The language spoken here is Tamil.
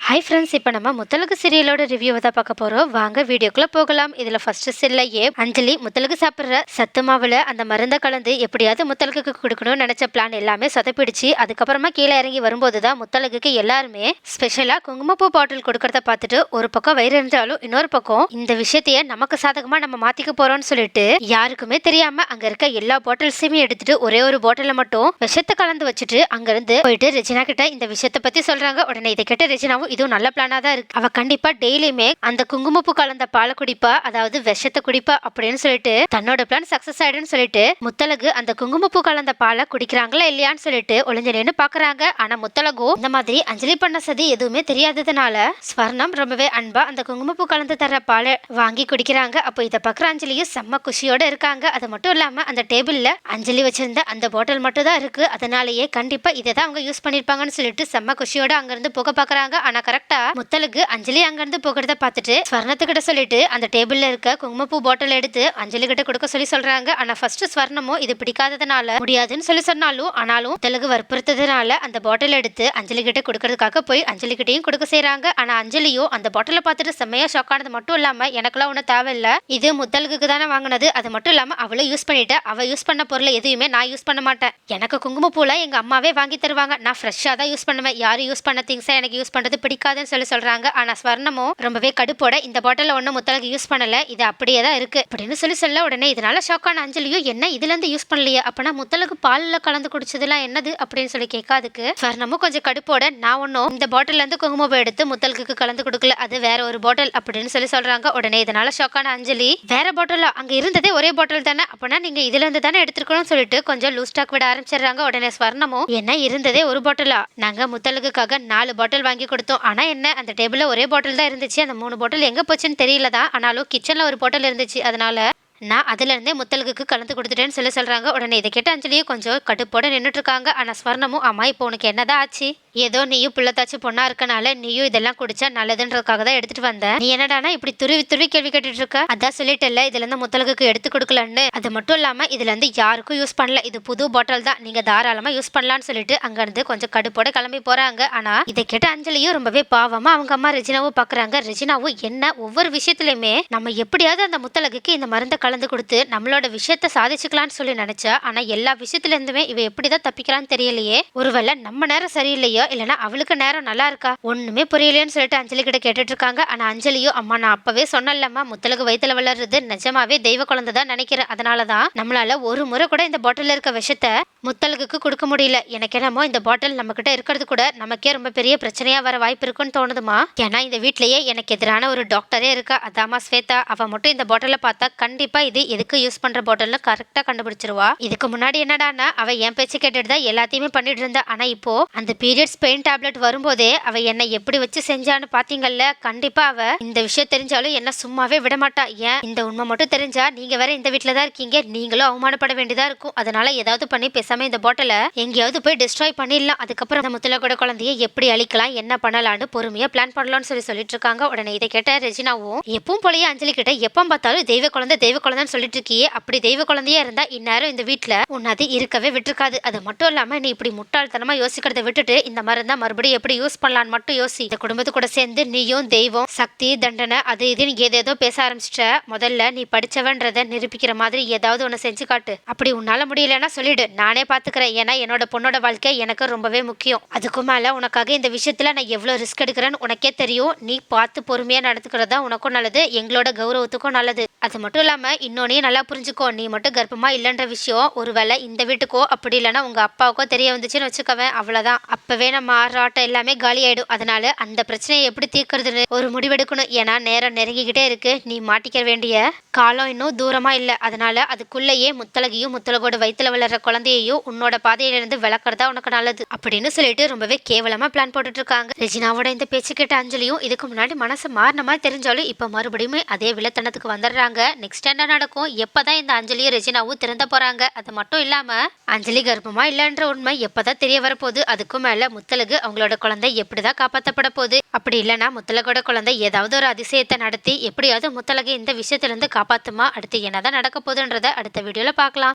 ஹாய் ஃப்ரெண்ட்ஸ், இப்போ நம்ம முத்தலகு சீரியலோட ரிவ்யூவை தான் பார்க்க போகிறோம். வாங்க வீடியோக்குள்ளே போகலாம். இதில் ஃபர்ஸ்ட் சீரியல்லையே அஞ்சலி முத்தலகு சாப்பிட்ற சத்து மாவில் அந்த மருந்தை கலந்து எப்படியாவது முத்தலகுக்கு கொடுக்கணும்னு நினச்ச பிளான் எல்லாமே சொதப்பிடுச்சு. அதுக்கப்புறமா கீழே இறங்கி வரும்போது தான் முத்தலகுக்கு எல்லாருமே ஸ்பெஷலாக குங்குமப்பூ பாட்டில் கொடுக்கறத பார்த்துட்டு ஒரு பக்கம் வயிறு இருந்தாலும் இன்னொரு பக்கம் இந்த விஷயத்தையே நமக்கு சாதகமாக நம்ம மாற்றிக்க போகிறோம்னு சொல்லிட்டு யாருக்குமே தெரியாமல் அங்கே இருக்க எல்லா பாட்டில்ஸையுமே எடுத்துட்டு ஒரே ஒரு பாட்டிலை மட்டும் விஷத்தை கலந்து வச்சுட்டு அங்கேருந்து போயிட்டு ரெஜினா கிட்ட இந்த விஷயத்தை பற்றி சொல்கிறாங்க. உடனே இதை கேட்ட ரெஜினாவும் இதுவும் நல்ல பிளானா தான் இருக்கு. அவ கண்டிப்பா டெய்லியுமே அந்த குங்குமப்பூ கலந்த பாலை குடிப்பா, அதாவது விஷத்தை குடிப்பா அப்படின்னு சொல்லிட்டு தன்னோட பிளான் சக்சஸ் ஆயிடுன்னு சொல்லிட்டு முத்தலகு அந்த குங்குமப்பூ கலந்த பாலை குடிக்கிறாங்களா இல்லையான்னு சொல்லிட்டு ஒளிஞ்சலேன்னு பாக்குறாங்க. ஆனா முத்தலகு இந்த மாதிரி அஞ்சலி பண்ண சதி எதுவுமே தெரியாததுனால ஸ்வர்ணம் ரொம்பவே அன்பா அந்த குங்குமப்பூ கலந்து தர பாலை வாங்கி குடிக்கிறாங்க. அப்போ இதை பாக்குற அஞ்சலியும் செம்ம குஷியோட இருக்காங்க. அது மட்டும் இல்லாம அந்த டேபிள்ல அஞ்சலி வச்சிருந்த அந்த பாட்டில் மட்டும் தான் இருக்கு. அதனாலேயே கண்டிப்பா இதை தான் அவங்க யூஸ் பண்ணிருப்பாங்கன்னு சொல்லிட்டு செம்ம குஷியோட அங்கிருந்து போக பாக்குறாங்க. ஆனா கரெக்டா முத்தலுக்கு அஞ்சலி அங்கிருந்து போகிறத பார்த்துட்டு ஸ்வர்ணத்துக்கிட்ட சொல்லிட்டு அந்த டேபிள்ல இருக்க குங்குமப்பூ பாட்டில் எடுத்து அஞ்சலி கிட்ட கொடுக்க சொல்லி சொல்றாங்க. ஆனா ஃபர்ஸ்ட் ஸ்வர்ணமும் இது பிடிக்காததுனால முடியாதுன்னு சொல்லி சொன்னாலும் ஆனாலும் முத்தலுக்கு வற்புறுத்ததுனால அந்த பாட்டில் எடுத்து அஞ்சலி கிட்ட கொடுக்கறதுக்காக போய் அஞ்சலி கிட்டையும் கொடுக்க செய்யறாங்க. ஆனா அஞ்சலியும் அந்த பாட்டிலை பார்த்துட்டு செம்மையா ஷாக் ஆனது மட்டும் இல்லாம எனக்கெல்லாம் ஒன்றும் தேவையில்லை, இது முத்தலுக்கு தானே வாங்கினது, அது மட்டும் இல்லாம அவளை யூஸ் பண்ணிட்டு அவ யூஸ் பண்ண பொருளை எதையுமே நான் யூஸ் பண்ண மாட்டேன், எனக்கு குங்குமப்பூல எங்க அம்மாவே வாங்கி தருவாங்க, நான் ஃப்ரெஷ்ஷா தான் யூஸ் பண்ணுவேன், யாரும் யூஸ் பண்ண திங்ஸை எனக்கு யூஸ் பண்றது பிடிக்காதுன்னு சொல்லி சொல்றாங்க. ஆனா ஸ்வர்ணமும் ரொம்பவே கடுப்போட இந்த பாட்டில ஒன்னும் முத்தலகு யூஸ் பண்ணல, இது அப்படியே தான் இருக்கு அப்படின்னு சொல்லி சொல்ல உடனே இதனால ஷாக்கான அஞ்சலியும் என்ன இதுல இருந்து யூஸ் பண்ணலையே, அப்பனா முத்தலகு பால்ல கலந்து குடிச்சதுலாம் என்னது அப்படின்னு சொல்லி கேட்காதுக்கு ஸ்வர்ணமும் கொஞ்சம் கடுப்போட நான் ஒன்னும் இந்த பாட்டில இருந்து குங்குமப்பூ எடுத்து முத்தலகுக்கு கலந்து கொடுக்கல, அது வேற ஒரு பாட்டில் அப்படின்னு சொல்லி சொல்றாங்க. உடனே இதனால ஷாக்கான அஞ்சலி வேற பாட்டில் அங்க இருந்ததே ஒரே பாட்டில் தானே, அப்பனா நீங்க இதுல இருந்து தானே எடுத்துக்கணும்னு சொல்லிட்டு கொஞ்சம் லூஸ் டாக் விட ஆரம்பிச்சிடுறாங்க. உடனே ஸ்வர்ணமும் என்ன இருந்ததே ஒரு பாட்டிலா, நாங்க முத்தலகுக்காக 4 பாட்டில் வாங்கி கொடுத்தோம், ஆனா என்ன அந்த டேபிள்ல ஒரே பாட்டில் தான் இருந்துச்சு, அந்த 3 பாட்டில் எங்க போச்சுன்னு தெரியல தான், ஆனாலும் கிச்சன்ல ஒரு பாட்டில் இருந்துச்சு, அதனால நான் அதுல இருந்தே முத்தலுக்கு கலந்து கொடுத்துட்டேன்னு சொல்லி சொல்றாங்க. உடனே இதை கேட்ட அஞ்சலியும் கொஞ்சம் கடுப்போட நின்றுட்டு இருக்காங்க. ஆனா ஸ்வர்ணமும் அம்மா இப்போ உனக்கு என்னதான் ஆச்சு, ஏதோ நீயும் பிள்ளைத்தாச்சு பொண்ணா இருக்கனால நீயும் இதெல்லாம் குடிச்சா நல்லதுன்றதுக்காக தான் எடுத்துட்டு வந்த, நீ என்னடானா இப்படி துருவி துருவி கேள்வி கேட்டுட்டு இருக்க, அதான் சொல்லிட்டல இதுல இருந்து முத்தலுக்கு எடுத்து கொடுக்கலன்னு, அது மட்டும் இல்லாம இதுல இருந்து யாருக்கும் யூஸ் பண்ணல, இது புது பாட்டில் தான், நீங்க தாராளமா யூஸ் பண்ணலான்னு சொல்லிட்டு அங்க இருந்து கொஞ்சம் கடுப்போட கிளம்பி போறாங்க. ஆனா இதை கேட்ட அஞ்சலியும் ரொம்பவே பாவமா அவங்க அம்மா ரெஜினாவும் பாக்குறாங்க. ரெஜினாவும் என்ன ஒவ்வொரு விஷயத்திலுமே நம்ம எப்படியாவது அந்த முத்தலுக்கு இந்த மருந்தை கலந்து கொடுத்து நம்மளோட விஷயத்த சாதிச்சுக்கலாம்னு சொல்லி நினைச்சா, ஆனா எல்லா விஷயத்துல இருந்துமே இவ எப்படிதான் தப்பிக்கலான்னு தெரியலையே, ஒருவேளை நம்ம நேரம் சரியில்லையோ இல்லைன்னா அவளுக்கு நேரம் நல்லா இருக்கா, ஒண்ணுமே புரியலையேன்னு சொல்லிட்டு அஞ்சலி கிட்ட கேட்டுட்டு இருக்காங்க. ஆனா அஞ்சலியோ அம்மா நான் அப்பவே சொன்னல்லம்மா முத்தலுக்கு வயித்துல வளர்றது நிஜமாவே தெய்வ குழந்தை தான் நினைக்கிறேன், அதனாலதான் நம்மளால ஒரு முறை கூட இந்த பாட்டில் இருக்க விஷயத்த முத்தலுக்கு கொடுக்க முடியல, எனக்கு என்னமோ இந்த பாட்டில் நம்ம கிட்ட இருக்கிறது கூட நமக்கே ரொம்ப பெரிய பிரச்சனையா வர வாய்ப்பு இருக்குன்னு தோணுதுமா, ஏன்னா இந்த வீட்லயே எனக்கு எதிரான ஒரு டாக்டரே இருக்கா, அதாமா ஸ்வேதா, அவ மட்டும் இந்த பாட்டில பார்த்தா கண்டிப்பா இது எதுக்கு யூஸ் பண்ற பாட்டில்னு கரெக்டா கண்டுபிடிச்சிருவா. இதுக்கு முன்னாடி என்னடானா அவ என் பேச்சு கேட்டுட்டு தான் எல்லாத்தையுமே பண்ணிட்டு இருந்தா, ஆனா இப்போ அந்த பீரியட்ஸ் பெயின் டேப்லெட் வரும்போதே அவ என்ன எப்படி வச்சு செஞ்சான்னு பாத்தீங்கல்ல, கண்டிப்பா அவ இந்த விஷயம் தெரிஞ்சாலும் என்ன சும்மாவே விட மாட்டா, ஏன் இந்த உண்மை மட்டும் தெரிஞ்சா நீங்க வேற இந்த வீட்டுல தான் இருக்கீங்க, நீங்களும் அவமானப்பட வேண்டியதா இருக்கும், அதனால ஏதாவது பண்ணி பேசாம இந்த பாட்டில எங்கேயாவது போய் டிஸ்ட்ராய் பண்ணிடலாம், அதுக்கப்புறம் அந்த முத்தலகோட குழந்தைய எப்படி அழிக்கலாம் என்ன பண்ணலான்னு பொறுமையா பிளான் பண்ணலாம்னு சொல்லிட்டு இருக்காங்க. உடனே இதை கேட்ட ரெஜினாவும் எப்பவும் போலயே அஞ்சலி கிட்ட எப்ப பார்த்தாலும் தெய்வ குழந்தைன்னு சொல்லிட்டு இருக்கியே, அப்படி தெய்வ குழந்தையா இருந்தா இந்நேரம் இந்த வீட்டுல உன்னது இருக்கவே விட்டுருக்காது, அது மட்டும் இல்லாம நீ இப்படி முட்டாள்தனமா யோசிக்கிறத விட்டுட்டு இந்த மருந்தா மறுபடியும் எப்படி யூஸ் பண்ணலான்னு மட்டும் யோசி, இந்த குடும்பத்து கூட சேர்ந்து நீயும் தெய்வம் சக்தி தண்டனை அது இதுன்னு ஏதேதோ பேச ஆரம்பிச்சிட்ட, முதல்ல நீ படிச்சவன்றத நிரூபிக்கிற மாதிரி ஏதாவது ஒண்ணு செஞ்சு காட்டு, அப்படி உன்னால முடியலன்னா சொல்லிடு, நானே பாத்துக்கிறேன், ஏன்னா என்னோட பொண்ணோட வாழ்க்கை எனக்கு ரொம்பவே முக்கியம், அதுக்கும் மேல உனக்காக இந்த விஷயத்துல நான் எவ்வளவு ரிஸ்க் எடுக்கிறேன்னு உனக்கே தெரியும், நீ பார்த்து பொறுமையா நடத்துக்கிறதா உனக்கும் நல்லது, எங்களோட கௌரவத்துக்கும் நல்லது, அது மட்டும் இல்லாம இன்னொன்னையும் நல்லா புரிஞ்சுக்கோ, நீ மட்டும் கர்ப்பமா இல்லைன்ற விஷயம் ஒருவேளை இந்த வீட்டுக்கோ அப்படி இல்லைன்னா உங்க அப்பாவுக்கோ தெரிய வந்துச்சுன்னு வச்சுக்கவேன், அவ்வளவுதான், அப்பவே நம்ம ஆறாட்டம் எல்லாமே காலி ஆயிடும், அதனால அந்த பிரச்சனையை எப்படி தீர்க்கறதுன்னு ஒரு முடிவெடுக்கணும், ஏன்னா நேரம் நெருங்கிக்கிட்டே இருக்கு, நீ மாட்டிக்க வேண்டிய காலம் இன்னும் தூரமா இல்ல, அதனால அதுக்குள்ளேயே முத்தலகையும் முத்தலகோட வயித்துல வளர்ற குழந்தையையும் உன்னோட பாதையிலிருந்து விளக்குறதா உனக்கு நல்லது அப்படின்னு சொல்லிட்டு ரொம்பவே கேவலமா பிளான் போட்டுட்டு இருக்காங்க. ரெஜினாவோட இந்த பேச்சு கேட்ட அஞ்சலியும் இதுக்கு முன்னாடி மனசு மாறின மாதிரி தெரிஞ்சாலும் இப்ப மறுபடியும் அதே வில்லத்தனத்துக்கு வந்துடுறாங்க. நெக்ஸ்ட் என்ன நடக்கும், எப்பதான் இந்த அஞ்சலியும் ரெஜினாவும் திறந்த போறாங்க, அது மட்டும் இல்லாம அஞ்சலி கர்ப்பமா இல்லைன்ற உண்மை எப்பதான் தெரிய வரப்போகுது, அதுக்கும் மேல முத்தலகு அவங்களோட குழந்தை எப்படிதான் காப்பாற்றப்பட போகுது, அப்படி இல்லைன்னா முத்தலகோட குழந்தை ஏதாவது ஒரு அதிசயத்தை நடத்தி எப்படியாவது முத்தலகு இந்த விஷயத்துல இருந்து காப்பாத்துமா, அடுத்து என்னதான் நடக்க போகுதுன்றத அடுத்த வீடியோல பார்க்கலாம்.